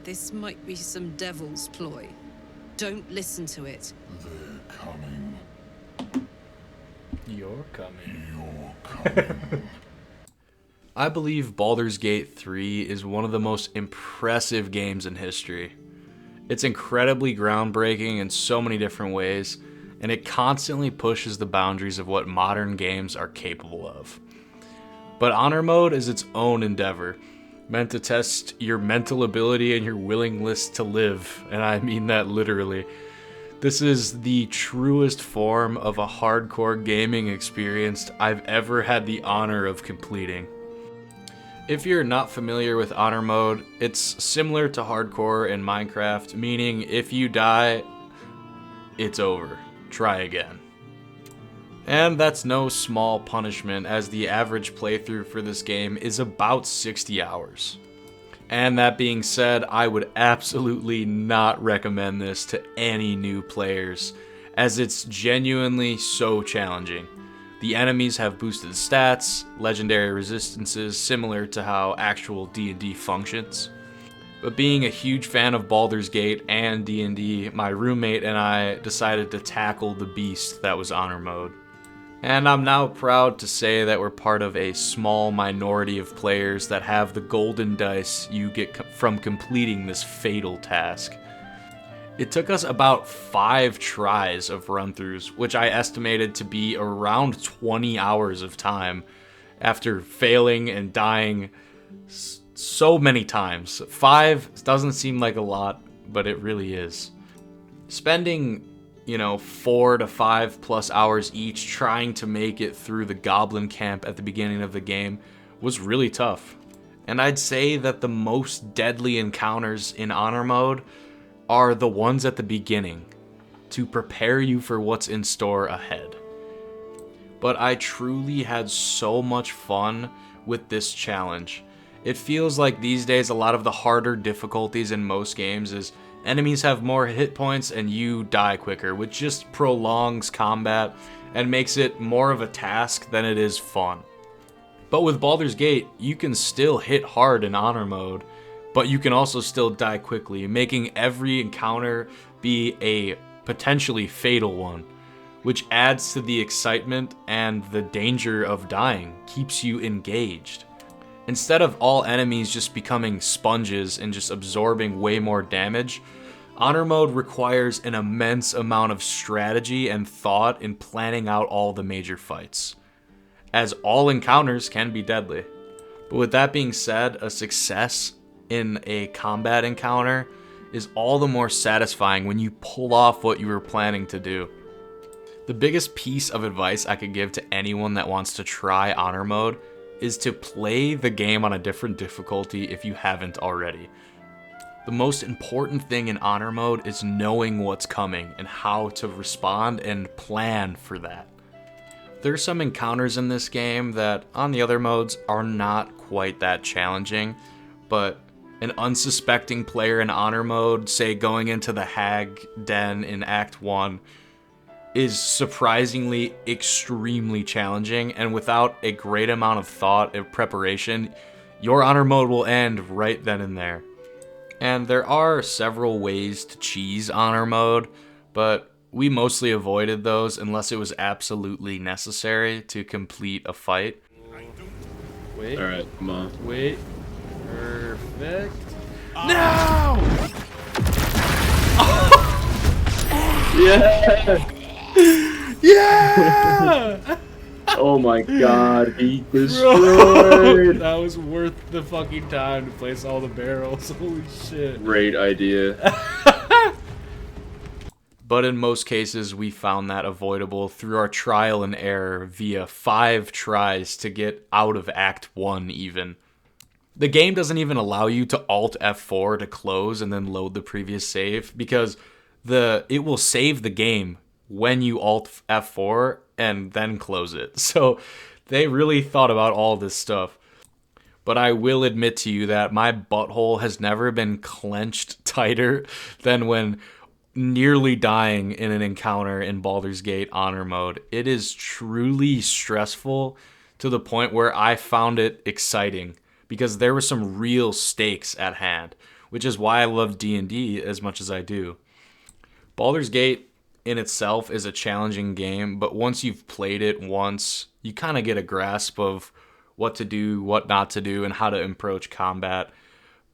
This might be some devil's ploy. Don't listen to it. They're coming. You're coming. You're coming. I believe Baldur's Gate 3 is one of the most impressive games in history. It's incredibly groundbreaking in so many different ways, and it constantly pushes the boundaries of what modern games are capable of. But Honor Mode is its own endeavor, meant to test your mental ability and your willingness to live, and I mean that literally. This is the truest form of a hardcore gaming experience I've ever had the honor of completing. If you're not familiar with Honor Mode, it's similar to hardcore in Minecraft, meaning if you die, it's over. Try again. And that's no small punishment, as the average playthrough for this game is about 60 hours. And that being said, I would absolutely not recommend this to any new players, as it's genuinely so challenging. The enemies have boosted stats, legendary resistances similar to how actual D&D functions. But being a huge fan of Baldur's Gate and D&D, my roommate and I decided to tackle the beast that was Honor Mode. And I'm now proud to say that we're part of a small minority of players that have the golden dice you get from completing this fatal task. It took us about 5 tries of run-throughs, which I estimated to be around 20 hours of time after failing and dying so many times. 5 doesn't seem like a lot, but it really is. Spending 4 to 5 plus hours each trying to make it through the goblin camp at the beginning of the game was really tough. And I'd say that the most deadly encounters in Honor Mode are the ones at the beginning, to prepare you for what's in store ahead. But I truly had so much fun with this challenge. It feels like these days a lot of the harder difficulties in most games is enemies have more hit points and you die quicker, which just prolongs combat and makes it more of a task than it is fun. But with Baldur's Gate, you can still hit hard in Honor Mode, but you can also still die quickly, making every encounter be a potentially fatal one, which adds to the excitement and the danger of dying, keeps you engaged. Instead of all enemies just becoming sponges and just absorbing way more damage, Honor Mode requires an immense amount of strategy and thought in planning out all the major fights, as all encounters can be deadly. But with that being said, a success in a combat encounter is all the more satisfying when you pull off what you were planning to do. The biggest piece of advice I could give to anyone that wants to try Honor Mode is to play the game on a different difficulty if you haven't already. The most important thing in Honor Mode is knowing what's coming and how to respond and plan for that. There's some encounters in this game that on the other modes are not quite that challenging, but an unsuspecting player in Honor Mode, say going into the Hag Den in Act 1, is surprisingly extremely challenging, and without a great amount of thought and preparation, your Honor Mode will end right then and there. And there are several ways to cheese Honor Mode, but we mostly avoided those unless it was absolutely necessary to complete a fight. Wait. Alright, come on. Wait. Perfect. No! Yeah! Yeah! Oh my god, he Bro, destroyed! that was worth the fucking time to place all the barrels. Holy shit. Great idea. But in most cases, we found that avoidable through our trial and error via 5 tries to get out of Act 1 even. The game doesn't even allow you to Alt F4 to close and then load the previous save, because it will save the game when you Alt F4 and then close it. So they really thought about all this stuff. But I will admit to you that my butthole has never been clenched tighter than when nearly dying in an encounter in Baldur's Gate Honor Mode. It is truly stressful to the point where I found it exciting, because there were some real stakes at hand, which is why I love D&D as much as I do. Baldur's Gate in itself is a challenging game, but once you've played it once, you kind of get a grasp of what to do, what not to do, and how to approach combat.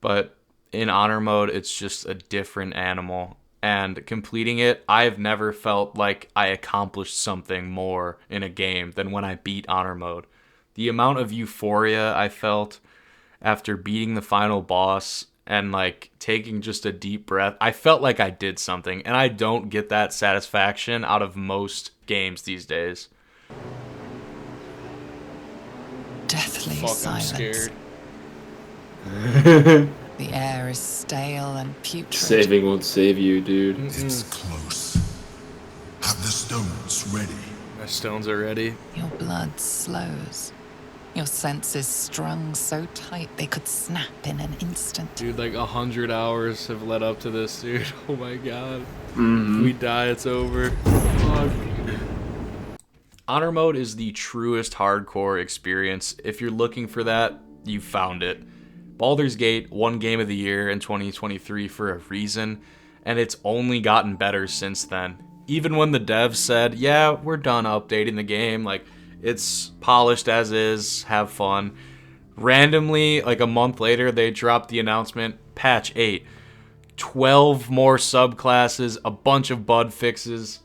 But in Honor Mode, it's just a different animal. And completing it, I've never felt like I accomplished something more in a game than when I beat Honor Mode. The amount of euphoria I felt after beating the final boss and like taking just a deep breath, I felt like I did something, and I don't get that satisfaction out of most games these days. Deathly Fuck, I'm silence. scared. The air is stale and putrid. Saving won't save you, dude. It's close. Have the stones ready. My stones are ready. Your blood slows. Your senses strung so tight they could snap in an instant. Dude, like 100 hours have led up to this, dude. Oh my god. Mm-hmm. If we die, it's over. Fuck. Honor Mode is the truest hardcore experience. If you're looking for that, you found it. Baldur's Gate won Game of the Year in 2023 for a reason, and it's only gotten better since then. Even when the devs said, yeah, we're done updating the game, like, it's polished as is, have fun. Randomly, like a month later, they dropped the announcement, patch 8. 12 more subclasses, a bunch of bug fixes,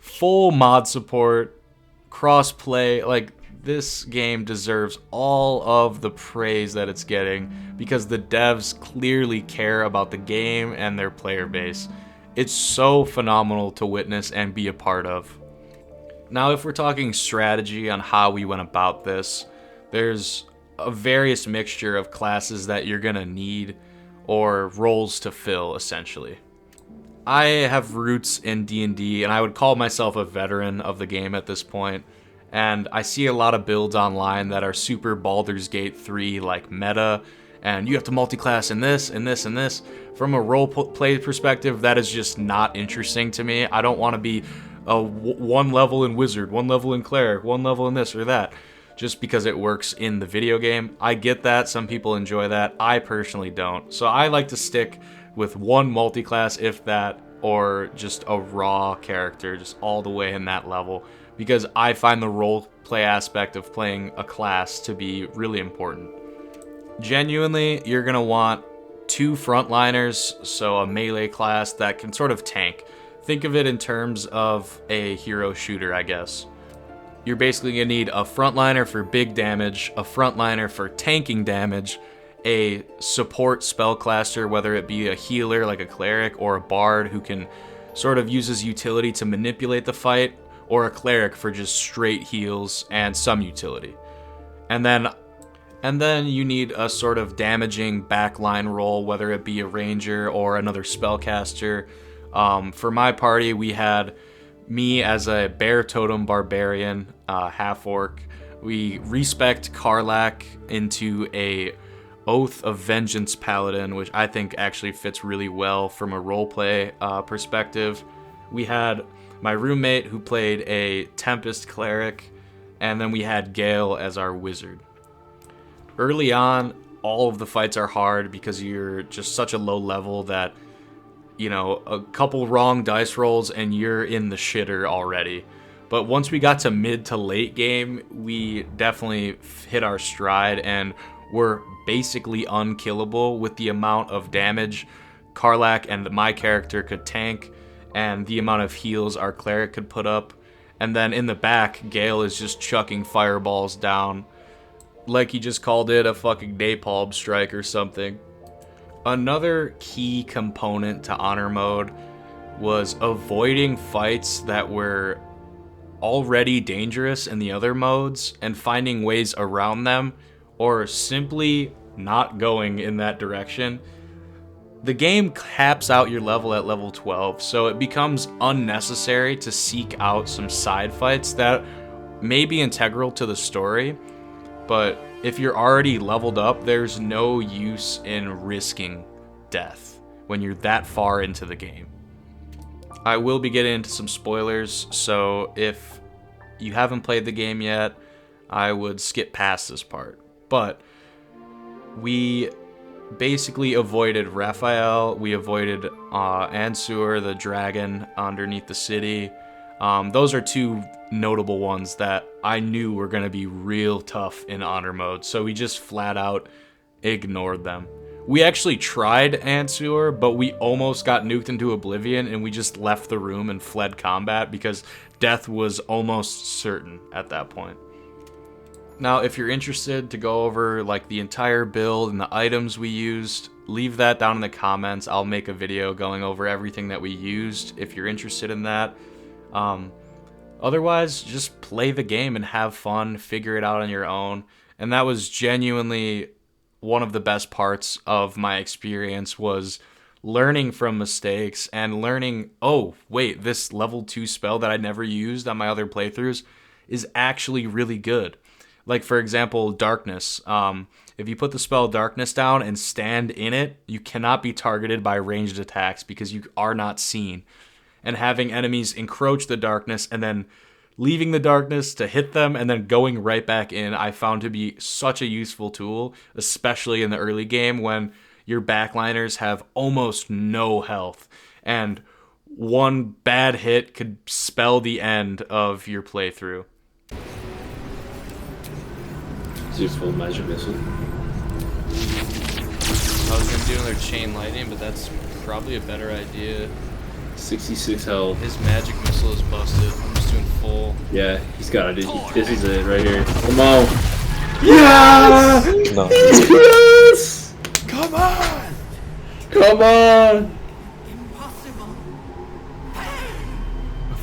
full mod support, cross-play. Like, this game deserves all of the praise that it's getting because the devs clearly care about the game and their player base. It's so phenomenal to witness and be a part of. Now, if we're talking strategy on how we went about this, there's a various mixture of classes that you're gonna need or roles to fill, essentially. I have roots in D&D, and I would call myself a veteran of the game at this point. And I see a lot of builds online that are super Baldur's Gate 3 like meta, and you have to multi-class in this, and this, and this. From a role play perspective, that is just not interesting to me. I don't want to be one level in Wizard, one level in Cleric, one level in this or that, just because it works in the video game. I get that. Some people enjoy that. I personally don't. So I like to stick with one multi-class, if that, or just a raw character, just all the way in that level, because I find the role play aspect of playing a class to be really important. Genuinely, you're going to want 2 frontliners, so a melee class that can sort of tank. Think of it in terms of a hero shooter, I guess. You're basically going to need a frontliner for big damage, a frontliner for tanking damage, a support spellcaster, whether it be a healer like a cleric or a bard who can sort of use his utility to manipulate the fight, or a cleric for just straight heals and some utility. And then you need a sort of damaging backline role, whether it be a ranger or another spellcaster. For my party, we had me as a bear totem barbarian, half-orc. We respect Karlach into a Oath of Vengeance paladin, which I think actually fits really well from a roleplay perspective. We had my roommate who played a Tempest cleric, and then we had Gale as our wizard. Early on, all of the fights are hard because you're just such a low level that, you know, a couple wrong dice rolls and you're in the shitter already. But once we got to mid to late game, we definitely hit our stride and were basically unkillable with the amount of damage Karlach and my character could tank and the amount of heals our cleric could put up. And then in the back, Gale is just chucking fireballs down like he just called it a fucking napalm strike or something. Another key component to Honor Mode was avoiding fights that were already dangerous in the other modes and finding ways around them, or simply not going in that direction. The game caps out your level at level 12, so it becomes unnecessary to seek out some side fights that may be integral to the story, but if you're already leveled up, there's no use in risking death when you're that far into the game. I will be getting into some spoilers, so if you haven't played the game yet, I would skip past this part. But we basically avoided Raphael. We avoided Ansur, the dragon underneath the city. Those are two notable ones that I knew were going to be real tough in honor mode, so we just flat out ignored them. We actually tried Ansur, but we almost got nuked into oblivion, and we just left the room and fled combat because death was almost certain at that point. Now, if you're interested to go over like the entire build and the items we used, leave that down in the comments. I'll make a video going over everything that we used if you're interested in that. Otherwise, just play the game and have fun, figure it out on your own. And that was genuinely one of the best parts of my experience, was learning from mistakes and learning, oh, wait, this level 2 spell that I never used on my other playthroughs is actually really good. Like, for example, Darkness. If you put the spell Darkness down and stand in it, you cannot be targeted by ranged attacks because you are not seen. And having enemies encroach the darkness and then leaving the darkness to hit them and then going right back in, I found to be such a useful tool, especially in the early game when your backliners have almost no health. And one bad hit could spell the end of your playthrough. It's useful magic missile. I was gonna do another chain lightning, but that's probably a better idea. 66 health. His magic missile is busted. I'm just doing full. Yeah, he's got it. This is it right here. Come on. Yeah! No. Yes! Come on! Come on!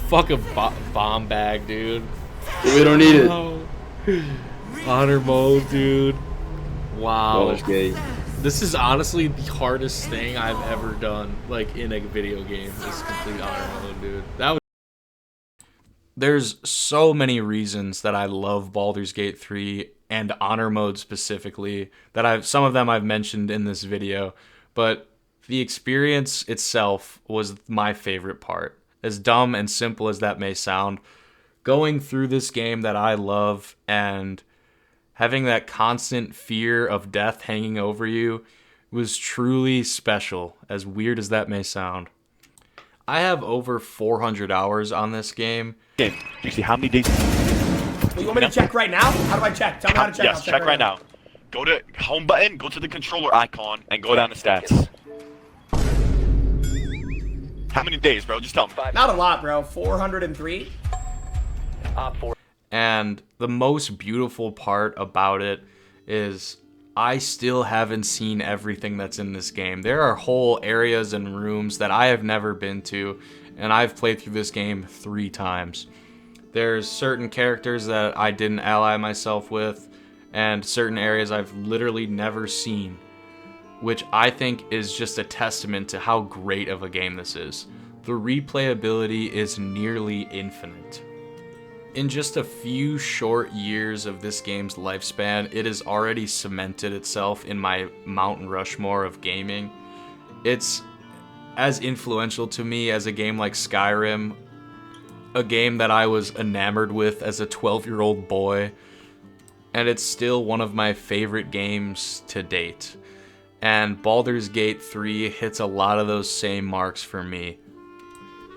Fuck a bomb bag, dude. We don't need it. Oh. Honor mode, dude. Wow. Baldur's Gate. This is honestly the hardest thing I've ever done, like, in a video game. This complete honor mode, dude. That was. There's so many reasons that I love Baldur's Gate 3 and honor mode specifically that some of them I've mentioned in this video, but the experience itself was my favorite part. As dumb and simple as that may sound, going through this game that I love and having that constant fear of death hanging over you was truly special, as weird as that may sound. I have over 400 hours on this game. Okay, you see how many days? You want me to check right now? How do I check? Tell me how to check. Yes, I'll check right now. Go to home button, go to the controller icon, and go down to stats. How many days, bro? Just tell me. Not a lot, bro. 403. And the most beautiful part about it is I still haven't seen everything that's in this game. There are whole areas and rooms that I have never been to, and I've played through this game 3 times. There's certain characters that I didn't ally myself with, and certain areas I've literally never seen, which I think is just a testament to how great of a game this is. The replayability is nearly infinite. In just a few short years of this game's lifespan, it has already cemented itself in my Mount Rushmore of gaming. It's as influential to me as a game like Skyrim, a game that I was enamored with as a 12-year-old boy, and it's still one of my favorite games to date. And Baldur's Gate 3 hits a lot of those same marks for me.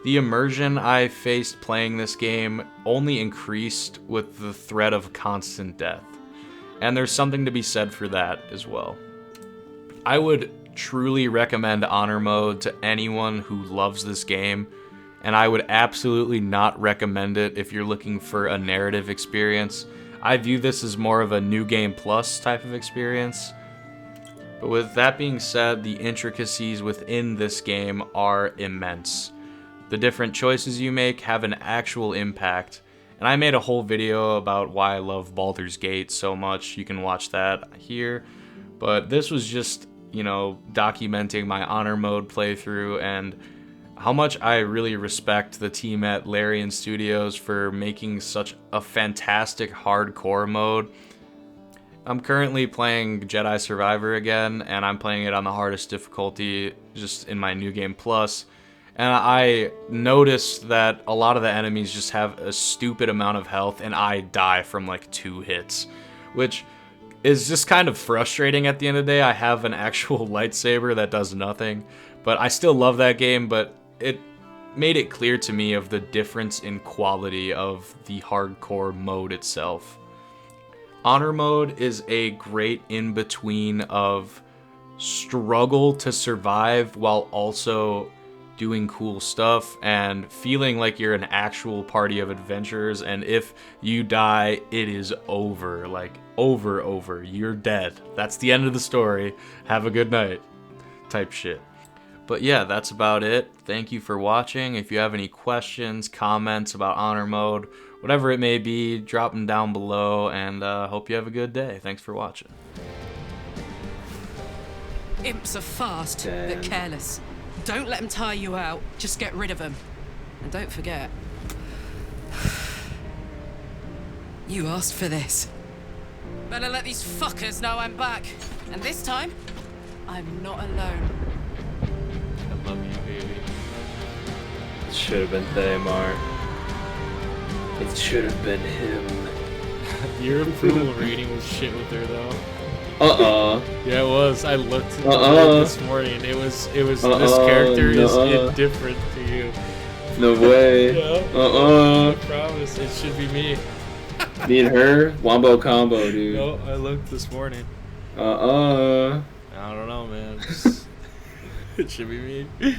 The immersion I faced playing this game only increased with the threat of constant death, and there's something to be said for that as well. I would truly recommend Honor Mode to anyone who loves this game, and I would absolutely not recommend it if you're looking for a narrative experience. I view this as more of a New Game Plus type of experience. But with that being said, the intricacies within this game are immense. The different choices you make have an actual impact, and I made a whole video about why I love Baldur's Gate so much. You can watch that here, but this was just, documenting my Honor Mode playthrough and how much I really respect the team at Larian Studios for making such a fantastic hardcore mode. I'm currently playing Jedi Survivor again, and I'm playing it on the hardest difficulty, just in my New Game Plus. And I noticed that a lot of the enemies just have a stupid amount of health, and I die from like 2 hits. Which, is just kind of frustrating at the end of the day. I have an actual lightsaber that does nothing, but I still love that game, but it made it clear to me of the difference in quality of the hardcore mode itself. Honor mode is a great in-between of struggle to survive while also doing cool stuff and feeling like you're an actual party of adventurers, and if you die, it is over. Like, over. You're dead. That's the end of the story. Have a good night. Type shit. But yeah, that's about it. Thank you for watching. If you have any questions, comments about Honor mode, whatever it may be, drop them down below, and hope you have a good day. Thanks for watching. Imps are fast, Damn. but careless. Don't let them tire you out. Just get rid of them. And don't forget, you asked for this. Better let these fuckers know I'm back. And this time, I'm not alone. I love you, baby. It should have been Thamar. It should have been him. Your approval rating was shit with her, though. Yeah, it was. I looked at it this morning. It was. This character is indifferent to you. No way. Yeah. I promise. It should be me. Me and her, wombo combo, dude. No, I looked this morning. I don't know, man. It should be me.